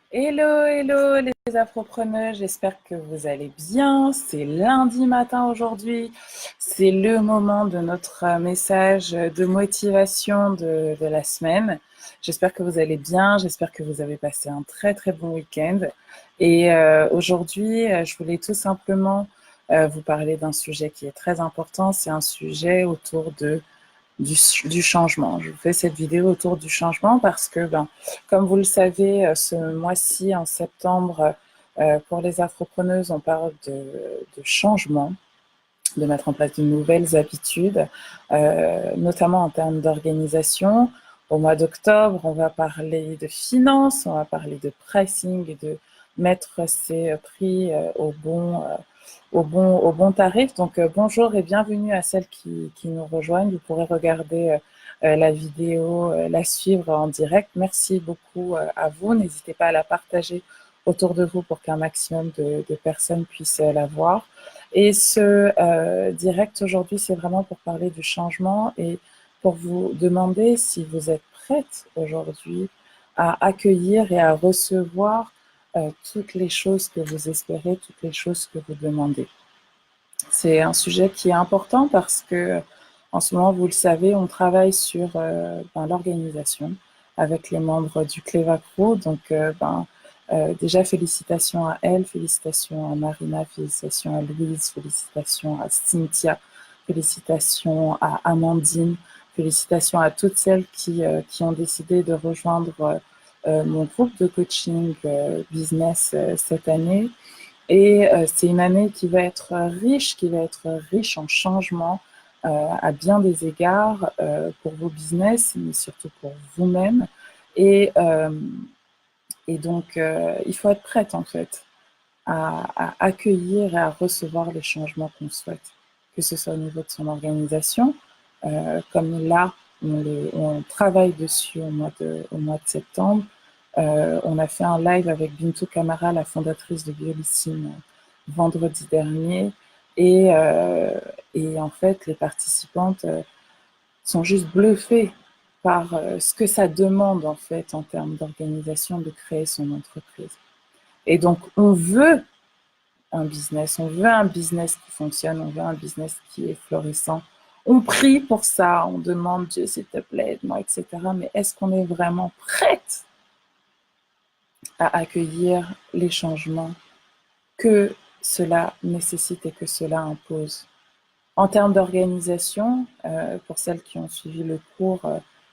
Hello, hello les afropreneurs, j'espère que vous allez bien. C'est lundi matin aujourd'hui. C'est le moment de notre message de motivation de la semaine. J'espère que vous allez bien, j'espère que vous avez passé un très très bon week-end. Et aujourd'hui, je voulais tout simplement vous parler d'un sujet qui est très important. C'est un sujet autour du changement. Je vous fais cette vidéo autour du changement parce que, comme vous le savez, ce mois-ci, en septembre, pour les afropreneuses, on parle de changement, de mettre en place de nouvelles habitudes, notamment en termes d'organisation. Au mois d'octobre, on va parler de finances, on va parler de pricing et de mettre ses prix au bon tarif. Donc, bonjour et bienvenue à celles qui nous rejoignent. Vous pourrez regarder la vidéo, la suivre en direct. Merci beaucoup à vous. N'hésitez pas à la partager autour de vous pour qu'un maximum de personnes puissent la voir. Et ce direct aujourd'hui, c'est vraiment pour parler du changement et pour vous demander si vous êtes prête aujourd'hui à accueillir et à recevoir toutes les choses que vous espérez, toutes les choses que vous demandez. C'est un sujet qui est important parce que, en ce moment, vous le savez, on travaille sur l'organisation avec les membres du Cleva Crew. Donc, déjà, félicitations à elle, félicitations à Marina, félicitations à Louise, félicitations à Cynthia, félicitations à Amandine, félicitations à toutes celles qui ont décidé de rejoindre mon groupe de coaching business cette année. Et c'est une année qui va être riche en changements à bien des égards pour vos business, mais surtout pour vous-même. Et, euh, et donc, il faut être prête en fait à accueillir et à recevoir les changements qu'on souhaite, que ce soit au niveau de son organisation, comme là, on travaille dessus au mois de septembre. On a fait un live avec Bintou Kamara, la fondatrice de Biolissime, vendredi dernier. Et, euh, et en fait, les participantes sont juste bluffées par ce que ça demande en fait en termes d'organisation de créer son entreprise. Et donc, on veut un business qui fonctionne, on veut un business qui est florissant. On prie pour ça, on demande Dieu s'il te plaît, aide-moi, etc. Mais est-ce qu'on est vraiment prête à accueillir les changements que cela nécessite et que cela impose? En termes d'organisation, pour celles qui ont suivi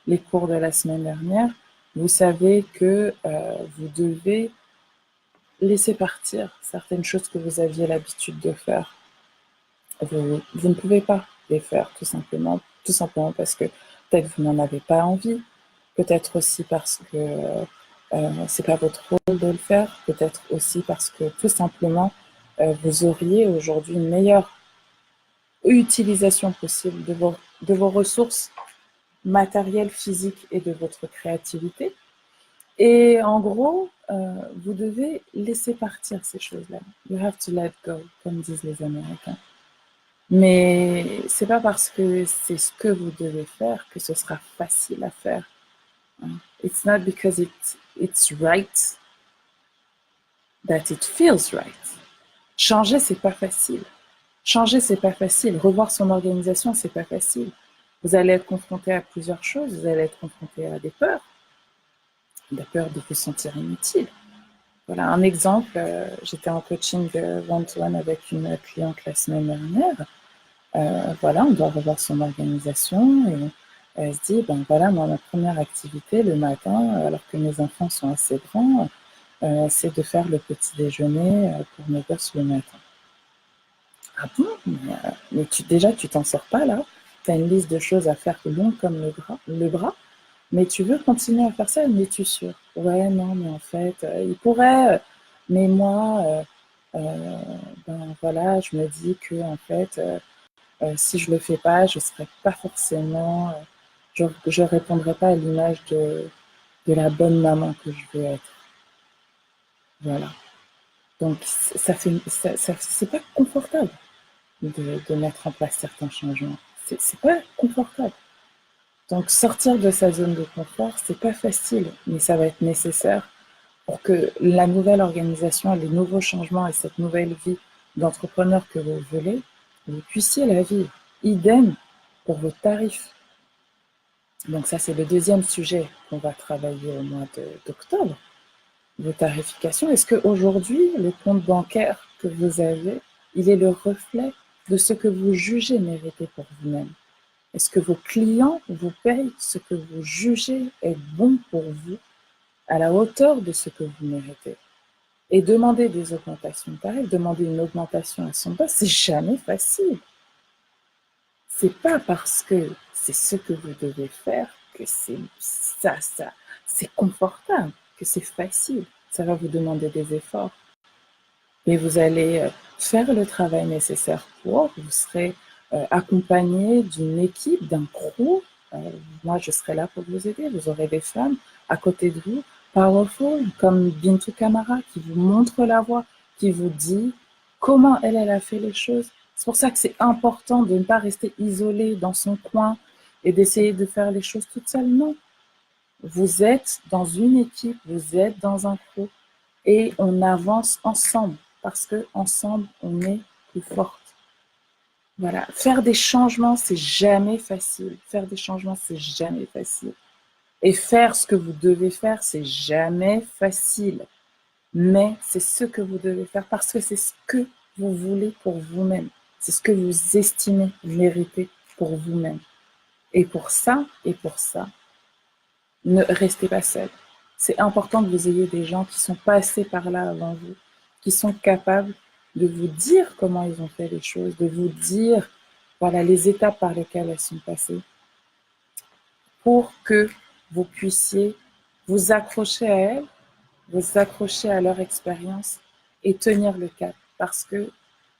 les cours de la semaine dernière, vous savez que vous devez laisser partir certaines choses que vous aviez l'habitude de faire. Vous ne pouvez pas les faire tout simplement parce que peut-être vous n'en avez pas envie, peut-être aussi parce que c'est pas votre rôle de le faire, peut-être aussi parce que tout simplement vous auriez aujourd'hui une meilleure utilisation possible de vos ressources matérielles, physiques et de votre créativité. Et en gros, vous devez laisser partir ces choses-là. You have to let go, comme disent les Américains. Mais c'est pas parce que c'est ce que vous devez faire que ce sera facile à faire. It's not because it's right that it feels right. Changer, c'est pas facile. Changer, c'est pas facile. Revoir son organisation, c'est pas facile. Vous allez être confronté à plusieurs choses. Vous allez être confronté à des peurs de vous sentir inutile. Voilà un exemple. J'étais en coaching one-to-one avec une cliente la semaine dernière. Voilà, on doit revoir son organisation et elle se dit, ben voilà, moi, ma première activité le matin, alors que mes enfants sont assez grands, c'est de faire le petit déjeuner pour mes gosses le matin. Ah bon? Mais déjà, tu t'en sors pas là. Tu as une liste de choses à faire longue comme le bras, mais tu veux continuer à faire ça, mais tu es sûre? Ouais, non, mais en fait, il pourrait, mais moi, ben voilà, je me dis que en fait, si je le fais pas, je serai pas forcément, je répondrai pas à l'image de la bonne maman que je veux être. Voilà. Donc c'est pas confortable de mettre en place certains changements. C'est pas confortable. Donc sortir de sa zone de confort, c'est pas facile, mais ça va être nécessaire pour que la nouvelle organisation, les nouveaux changements et cette nouvelle vie d'entrepreneur que vous voulez, vous puissiez la vivre. Idem pour vos tarifs. Donc ça, c'est le deuxième sujet qu'on va travailler au mois d'octobre. Vos tarifications. Est-ce qu'aujourd'hui, le compte bancaire que vous avez, il est le reflet de ce que vous jugez mériter pour vous-même? Est-ce que vos clients vous payent ce que vous jugez est bon pour vous à la hauteur de ce que vous méritez? Et demander des augmentations de tarifs, demander une augmentation à son boss, c'est jamais facile. C'est pas parce que c'est ce que vous devez faire que c'est confortable, que c'est facile. Ça va vous demander des efforts. Mais vous allez faire le travail nécessaire pour, vous serez accompagné d'une équipe, d'un crew. Moi, je serai là pour vous aider. Vous aurez des femmes à côté de vous, powerful, comme Bintou Kamara, qui vous montre la voie, qui vous dit comment elle a fait les choses. C'est pour ça que c'est important de ne pas rester isolé dans son coin et d'essayer de faire les choses toute seule. Non. Vous êtes dans une équipe, vous êtes dans un crew et on avance ensemble parce que ensemble on est plus forte. Voilà, faire des changements, c'est jamais facile. Faire des changements, c'est jamais facile. Et faire ce que vous devez faire, c'est jamais facile. Mais c'est ce que vous devez faire parce que c'est ce que vous voulez pour vous-même. C'est ce que vous estimez mériter pour vous-même. Et pour ça, ne restez pas seul. C'est important que vous ayez des gens qui sont passés par là avant vous, qui sont capables de vous dire comment ils ont fait les choses, de vous dire voilà les étapes par lesquelles elles sont passées, pour que vous puissiez vous accrocher à elles, vous accrocher à leur expérience et tenir le cap. Parce que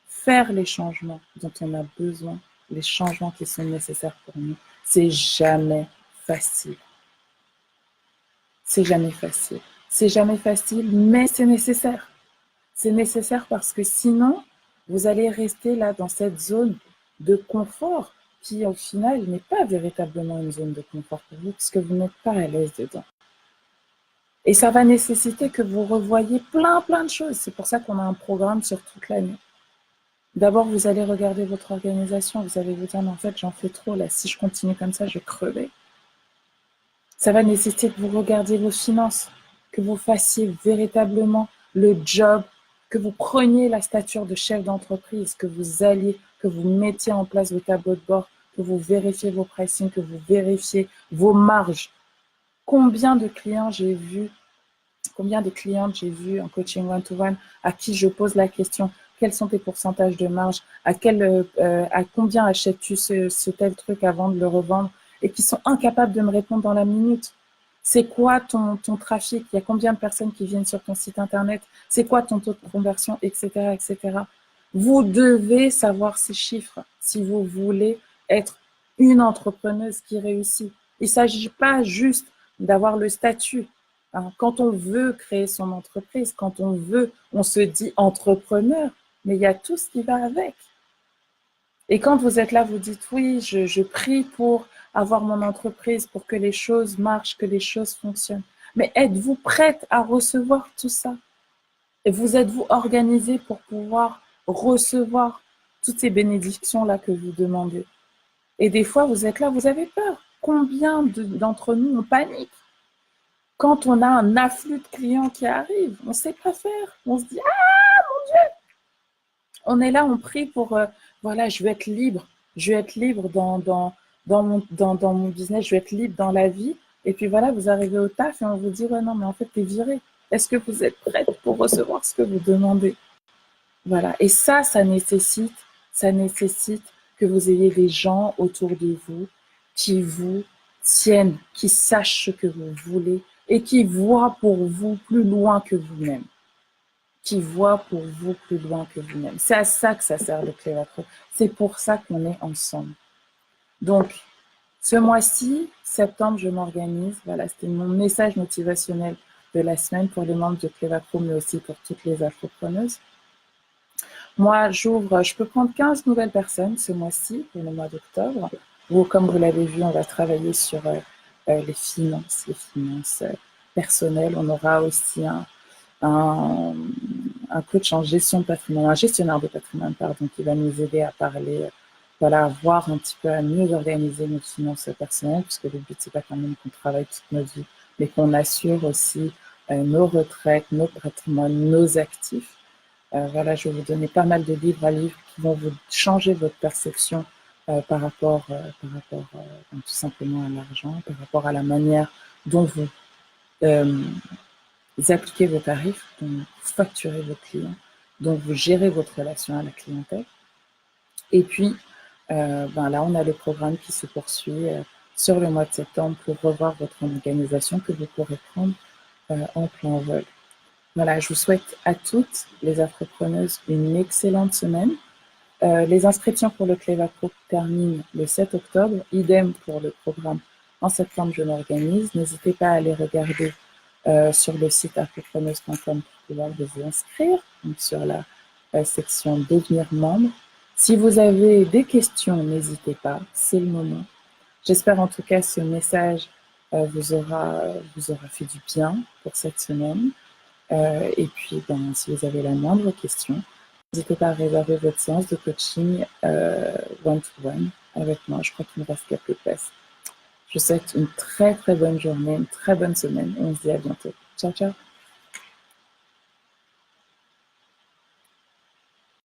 faire les changements dont on a besoin, les changements qui sont nécessaires pour nous, c'est jamais facile. C'est jamais facile. C'est jamais facile, mais c'est nécessaire. C'est nécessaire parce que sinon, vous allez rester là dans cette zone de confort qui, au final, n'est pas véritablement une zone de confort pour vous puisque vous n'êtes pas à l'aise dedans. Et ça va nécessiter que vous revoyiez plein de choses. C'est pour ça qu'on a un programme sur toute l'année. D'abord, vous allez regarder votre organisation. Vous allez vous dire, mais en fait, j'en fais trop là. Si je continue comme ça, je vais crever. Ça va nécessiter que vous regardiez vos finances, que vous fassiez véritablement le job, que vous preniez la stature de chef d'entreprise, que vous mettiez en place vos tableaux de bord, que vous vérifiez vos pricing, que vous vérifiez vos marges. Combien de clientes j'ai vu en coaching one-to-one à qui je pose la question, quels sont tes pourcentages de marge, à combien achètes-tu ce tel truc avant de le revendre, et qui sont incapables de me répondre dans la minute. C'est quoi ton trafic? Il y a combien de personnes qui viennent sur ton site internet? C'est quoi ton taux de conversion, etc., etc. Vous devez savoir ces chiffres si vous voulez être une entrepreneuse qui réussit. Il ne s'agit pas juste d'avoir le statut. Quand on veut créer son entreprise, quand on se dit entrepreneur, mais il y a tout ce qui va avec. Et quand vous êtes là, vous dites oui, je prie pour avoir mon entreprise, pour que les choses marchent, que les choses fonctionnent. Mais êtes-vous prête à recevoir tout ça? Et vous êtes-vous organisé pour pouvoir recevoir toutes ces bénédictions-là que vous demandez? Et des fois, vous êtes là, vous avez peur. Combien d'entre nous, on panique quand on a un afflux de clients qui arrivent? On ne sait pas faire. On se dit, ah, mon Dieu! On est là, on prie pour, voilà, je veux être libre. Je veux être libre dans mon business, je veux être libre dans la vie. Et puis voilà, vous arrivez au taf et on vous dit, ouais, non, mais en fait, t'es viré. Est-ce que vous êtes prête pour recevoir ce que vous demandez? Voilà. Et ça nécessite que vous ayez des gens autour de vous qui vous tiennent, qui sachent ce que vous voulez et qui voient pour vous plus loin que vous-même. Qui voient pour vous plus loin que vous-même. C'est à ça que ça sert le Clévatro. C'est pour ça qu'on est ensemble. Donc, ce mois-ci, septembre, je m'organise. Voilà, c'était mon message motivationnel de la semaine pour les membres de Clévatro, mais aussi pour toutes les afropreneuses. Moi, je peux prendre 15 nouvelles personnes ce mois-ci, pour le mois d'octobre, où, comme vous l'avez vu, on va travailler sur les finances personnelles. On aura aussi un, un coach en gestion de patrimoine, un gestionnaire de patrimoine, pardon, qui va nous aider à parler, voilà, à voir un petit peu, à mieux organiser nos finances personnelles, puisque le but, c'est pas quand même qu'on travaille toute notre vie, mais qu'on assure aussi nos retraites, nos patrimoines, nos actifs. Voilà, je vais vous donner pas mal de livres à lire qui vont vous changer votre perception par rapport tout simplement à l'argent, par rapport à la manière dont vous appliquez vos tarifs, dont vous facturez vos clients, dont vous gérez votre relation à la clientèle. Et puis, là, on a le programme qui se poursuit sur le mois de septembre pour revoir votre organisation que vous pourrez prendre en plein vol. Voilà, je vous souhaite à toutes les entrepreneuses une excellente semaine. Les inscriptions pour le Cleva Pro terminent le 7 octobre. Idem pour le programme en septembre, je m'organise. N'hésitez pas à aller regarder sur le site entrepreneuse.com pour pouvoir vous inscrire, donc sur la section devenir membre. Si vous avez des questions, n'hésitez pas, c'est le moment. J'espère en tout cas ce message vous aura fait du bien pour cette semaine. Et puis, si vous avez la moindre question, n'hésitez pas à réserver votre séance de coaching one-to-one avec moi. Je crois qu'il me reste quelques places. Je vous souhaite une très très bonne journée, une très bonne semaine. On se dit à bientôt. Ciao, ciao.